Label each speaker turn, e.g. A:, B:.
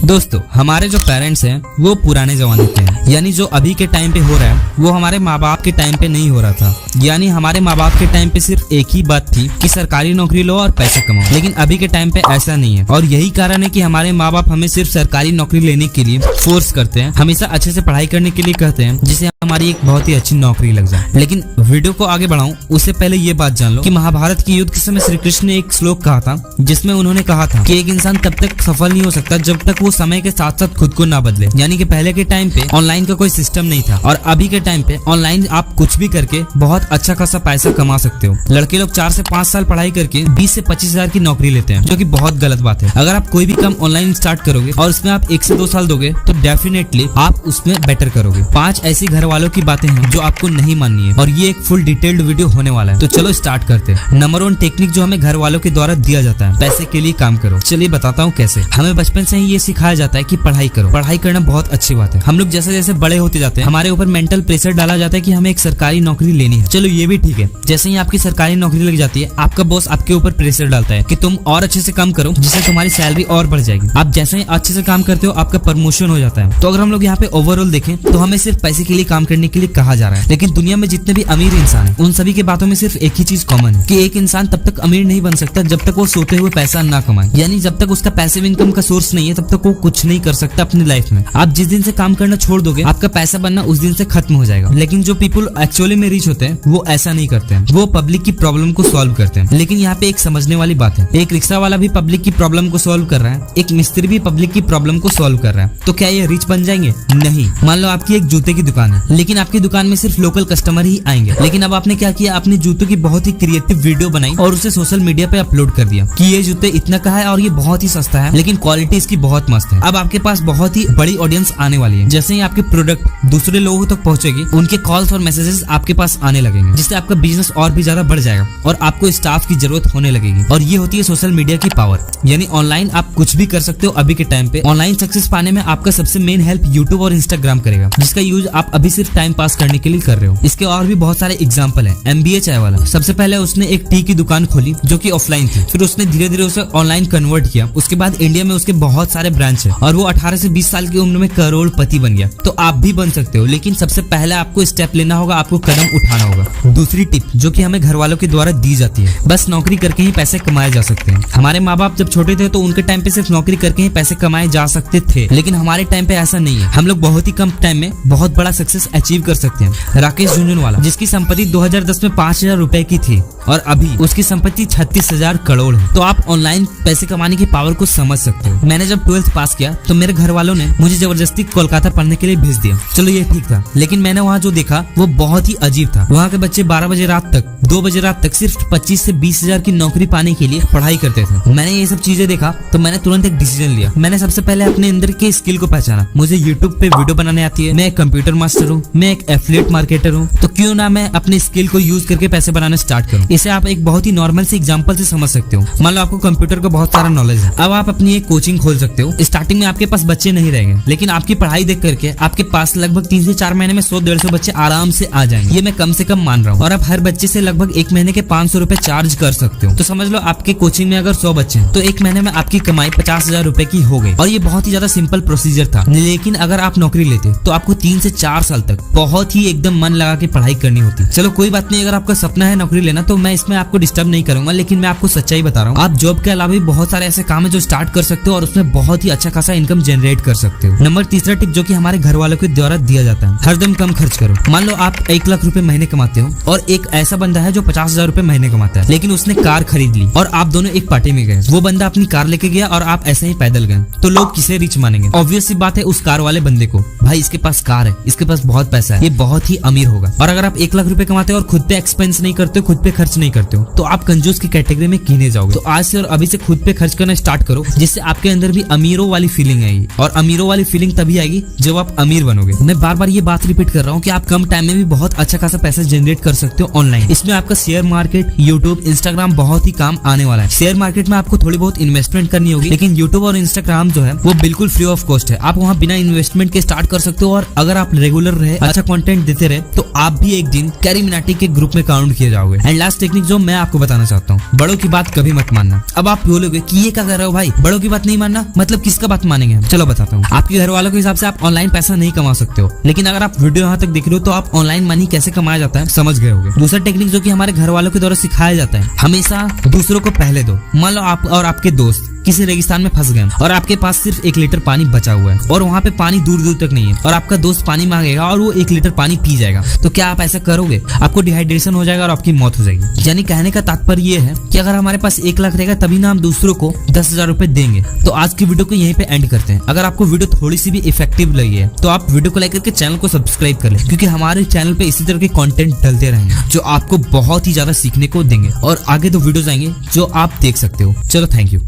A: दोस्तों हमारे जो पेरेंट्स हैं वो पुराने जमाने के हैं, यानी जो अभी के टाइम पे हो रहा है वो हमारे माँ बाप के टाइम पे नहीं हो रहा था। यानी हमारे माँ बाप के टाइम पे सिर्फ एक ही बात थी कि सरकारी नौकरी लो और पैसे कमाओ, लेकिन अभी के टाइम पे ऐसा नहीं है। और यही कारण है कि हमारे माँ बाप हमें सिर्फ सरकारी नौकरी लेने के लिए फोर्स करते हैं, हमेशा अच्छे से पढ़ाई करने के लिए कहते हैं जिससे हमारी एक बहुत ही अच्छी नौकरी लग जाए। लेकिन वीडियो को आगे बढ़ाऊं उससे पहले ये बात जान लो कि महाभारत के युद्ध के समय श्री कृष्ण ने एक श्लोक कहा था जिसमें उन्होंने कहा था कि एक इंसान तब तक सफल नहीं हो सकता जब तक वो समय के साथ साथ खुद को ना बदले। यानी कि पहले के टाइम पे ऑनलाइन का कोई सिस्टम नहीं था और अभी के टाइम पे ऑनलाइन आप कुछ भी करके बहुत अच्छा खासा पैसा कमा सकते हो। लड़के लोग 4 से 5 साल पढ़ाई करके 20 से 25 हजार की नौकरी लेते हैं, जो कि बहुत गलत बात है। अगर आप कोई भी काम ऑनलाइन स्टार्ट करोगे और उसमें आप 1 से 2 साल दोगे तो डेफिनेटली आप उसमें बेटर करोगे। 5 ऐसी घर वालों की बातें हैं जो आपको नहीं माननी है और ये एक फुल डिटेल्ड वीडियो होने वाला है। तो चलो स्टार्ट करते हैं। नंबर 1 टेक्निक जो हमें घर वालों के द्वारा दिया जाता है, पैसे के लिए काम करो। चलिए बताता हूँ कैसे। हमें बचपन से ही ये सिखाया जाता है कि पढ़ाई करो, पढ़ाई करना बहुत अच्छी बात है। हम लोग जैसे जैसे बड़े होते जाते हैं हमारे ऊपर मेंटल प्रेशर डाला जाता है कि हमें एक सरकारी नौकरी लेनी है। चलो ये भी ठीक है, जैसे ही आपकी सरकारी नौकरी लग जाती है आपका बॉस आपके ऊपर प्रेशर डालता है कि तुम और अच्छे से काम करो जिससे तुम्हारी सैलरी और बढ़ जाएगी। आप जैसे ही अच्छे से काम करते हो आपका प्रमोशन हो जाता है। तो अगर हम लोग यहाँ पे ओवरऑल देखें तो हमें सिर्फ पैसे के लिए काम करने के लिए कहा जा रहा है, लेकिन दुनिया में जितने भी अमीर इंसान हैं उन सभी के बातों में सिर्फ एक ही चीज कॉमन है कि एक इंसान तब तक अमीर नहीं बन सकता जब तक वो सोते हुए पैसा ना कमाए। यानी जब तक उसका पैसिव इनकम का सोर्स नहीं है तब तक वो कुछ नहीं कर सकता अपनी लाइफ में। आप जिस दिन से काम करना छोड़ दोगे आपका पैसा बनना उस दिन से खत्म हो जाएगा। लेकिन जो पीपल एक्चुअली में रिच होते हैं वो ऐसा नहीं करते हैं, वो पब्लिक की प्रॉब्लम को सॉल्व करते हैं। लेकिन यहाँ पे एक समझने वाली बात है, एक रिक्शा वाला भी पब्लिक की प्रॉब्लम को सॉल्व कर रहा है, एक मिस्त्री भी पब्लिक की प्रॉब्लम को सॉल्व कर रहा है। तो क्या ये रिच बन जाएंगे? नहीं। मान लो आपकी एक जूते की दुकान है, लेकिन आपकी दुकान में सिर्फ लोकल कस्टमर ही आएंगे। लेकिन अब आपने क्या किया, अपने जूतों की बहुत ही क्रिएटिव वीडियो बनाई और उसे सोशल मीडिया पे अपलोड कर दिया कि ये जूते इतना का है और ये बहुत ही सस्ता है, लेकिन क्वालिटी इसकी बहुत मस्त है। अब आपके पास बहुत ही बड़ी ऑडियंस आने वाली है। जैसे ही आपके प्रोडक्ट दूसरे लोगों तक पहुंचेगी उनके कॉल्स और मैसेजेस आपके पास आने लगेंगे, जिससे आपका बिजनेस और भी ज्यादा बढ़ जाएगा और आपको स्टाफ की जरूरत होने लगेगी। और ये होती है सोशल मीडिया की पावर। यानी ऑनलाइन आप कुछ भी कर सकते हो। अभी के टाइम पे ऑनलाइन सक्सेस पाने में आपका सबसे मेन हेल्प यूट्यूब और इंस्टाग्राम करेगा, जिसका यूज आप अभी सिर्फ टाइम पास करने के लिए कर रहे हो। इसके और भी बहुत सारे एग्जांपल है। MBA चाय वाला, सबसे पहले उसने एक टी की दुकान खोली जो कि ऑफलाइन थी, फिर उसने धीरे धीरे उसे ऑनलाइन कन्वर्ट किया। उसके बाद इंडिया में उसके बहुत सारे ब्रांच है और वो 18 से 20 साल की उम्र में करोड़पति बन गया। तो आप भी बन सकते हो, लेकिन सबसे पहले आपको स्टेप लेना होगा, आपको कदम उठाना होगा। दूसरी टिप जो कि हमें घर वालों के द्वारा दी जाती है, बस नौकरी करके ही पैसे कमाए जा सकते हैं। हमारे माँ बाप जब छोटे थे तो उनके टाइम पे सिर्फ नौकरी करके ही पैसे कमाए जा सकते थे, लेकिन हमारे टाइम पे ऐसा नहीं है। हम लोग बहुत ही कम टाइम में बहुत बड़ा सक्सेस अचीव कर सकते हैं। राकेश झुनझुनवाला, जिसकी संपत्ति 2010 में 5000 रुपए की थी और अभी उसकी संपत्ति 36,000 करोड़ है। तो आप ऑनलाइन पैसे कमाने की पावर को समझ सकते हो। मैंने जब 12th पास किया तो मेरे घर वालों ने मुझे जबरदस्ती कोलकाता पढ़ने के लिए भेज दिया। चलो ये ठीक था, लेकिन मैंने वहाँ जो देखा वो बहुत ही अजीब था। वहाँ के बच्चे 12 बजे रात तक 2 बजे रात तक सिर्फ 25 से 20 हजार की नौकरी पाने के लिए पढ़ाई करते थे। मैंने ये सब चीजें देखा तो मैंने तुरंत एक डिसीजन लिया। मैंने सबसे पहले अपने अंदर के स्किल को पहचाना। मुझे यूट्यूब पे वीडियो बनाने आती है, मैं एक कंप्यूटर मास्टर हूँ, मैं एक एफिलिएट मार्केटर हूँ, तो क्यों ना मैं अपने स्किल को यूज करके पैसे बनाना स्टार्ट करूँ। इसे आप एक बहुत ही नॉर्मल से एग्जांपल से समझ सकते हो। मान लो आपको कंप्यूटर का बहुत सारा नॉलेज है, अब आप अपनी एक कोचिंग खोल सकते हो। स्टार्टिंग में आपके पास बच्चे नहीं रहेंगे, लेकिन आपकी पढ़ाई देख करके आपके पास लगभग 3 से 4 महीने में 100-150 बच्चे आराम से आ जाएंगे। ये मैं कम से कम मान रहा हूँ। और आप हर बच्चे से लगभग 1 महीने के 500 रुपए चार्ज कर सकते हो। तो समझ लो आपके कोचिंग में अगर 100 बच्चे हैं तो 1 महीने में आपकी कमाई 50,000 रुपए की हो गई। और ये बहुत ही ज्यादा सिंपल प्रोसीजर था। लेकिन अगर आप नौकरी लेते तो आपको 3 से 4 साल तक बहुत ही एकदम मन लगा के पढ़ाई करनी होती। चलो कोई बात नहीं, अगर आपका सपना है नौकरी लेना तो मैं इसमें आपको डिस्टर्ब नहीं करूंगा, लेकिन मैं आपको सच्चाई बता रहा हूँ। आप जॉब के अलावा भी बहुत सारे ऐसे काम है जो स्टार्ट कर सकते हो और उसमें बहुत ही अच्छा खासा इनकम जनरेट कर सकते हो। नंबर 3 टिप जो कि हमारे घर वालों के द्वारा दिया जाता है, हरदम कम खर्च करो। मान लो आप 1 लाख रुपए महीने कमाते हो और एक ऐसा बंदा है जो 50,000 रुपए महीने कमाता है, लेकिन उसने कार खरीद ली और आप दोनों एक पार्टी में गए। वो बंदा अपनी कार लेके गया और आप ऐसे ही पैदल गए, तो लोग किसे रिच मानेंगे? ऑब्वियस सी बात है उस कार वाले बंदे को। भाई इसके पास कार है, इसके पास बहुत पैसा है, ये बहुत ही अमीर होगा। और अगर आप 1 लाख रुपए कमाते हो और खुद पे एक्सपेंस नहीं करते हो, खुद पे खर्च नहीं करते हो, तो आप कंजूस की कैटेगरी में गिने जाओगे। तो आज से और अभी से खुद पे खर्च करना स्टार्ट करो, जिससे आपके अंदर भी अमीरों वाली फीलिंग आएगी। और अमीरों वाली फीलिंग तभी आएगी जब आप अमीर बनोगे। मैं बार बार ये बात रिपीट कर रहा हूँ कि आप कम टाइम में भी बहुत अच्छा खासा पैसा जनरेट कर सकते हो ऑनलाइन। इसमें आपका शेयर मार्केट, यूट्यूब, इंस्टाग्राम बहुत ही काम आने वाला है। शेयर मार्केट में आपको थोड़ी बहुत इन्वेस्टमेंट करनी होगी, लेकिन यूट्यूब और इंस्टाग्राम जो है वो बिल्कुल फ्री ऑफ कॉस्ट है। आप वहाँ बिना इन्वेस्टमेंट के स्टार्ट कर सकते हो और अगर आप रेगुलर रहे, अच्छा कंटेंट देते रहे, तो आप भी एक दिन कैरी मिनाटी के ग्रुप में काउंट किए जाओगे। एंड लास्ट टेक्निक जो मैं आपको बताना चाहता हूँ, बड़ों की बात कभी मत मानना। अब आप बोलोगे कि ये क्या कर रहे हो भाई, बड़ों की बात नहीं मानना मतलब किसका बात मानेंगे हम? चलो बताता हूँ। आपके घर वालों के हिसाब से आप ऑनलाइन पैसा नहीं कमा सकते हो, लेकिन अगर आप वीडियो यहाँ तक देख रहे हो तो आप ऑनलाइन मनी कैसे कमाया जाता है समझ गए होगे। दूसरा टेक्निक जो कि हमारे घर वालों के द्वारा सिखाया जाता है, हमेशा दूसरों को पहले दो। मान लो आप और आपके दोस्त किसी रेगिस्तान में फंस गए और आपके पास सिर्फ 1 लीटर पानी बचा हुआ है और वहाँ पे पानी दूर दूर तक नहीं है और आपका दोस्त पानी मांगेगा और वो 1 लीटर पानी पी जाएगा, तो क्या आप ऐसा करोगे? आपको डिहाइड्रेशन हो जाएगा और आपकी मौत हो जाएगी। यानी कहने का तात्पर्य ये है कि अगर हमारे पास 1 लाख रहेगा तभी ना हम दूसरों को 10,000 रुपए देंगे। तो आज की वीडियो को यहीं पे एंड करते हैं। अगर आपको वीडियो थोड़ी सी भी इफेक्टिव लगी है तो आप वीडियो को लाइक करके चैनल को सब्सक्राइब कर ले, क्योंकि हमारे चैनल पे इसी तरह के कंटेंट डलते रहेंगे जो आपको बहुत ही ज्यादा सीखने को देंगे और आगे तो वीडियोस आएंगे जो आप देख सकते हो। चलो थैंक यू।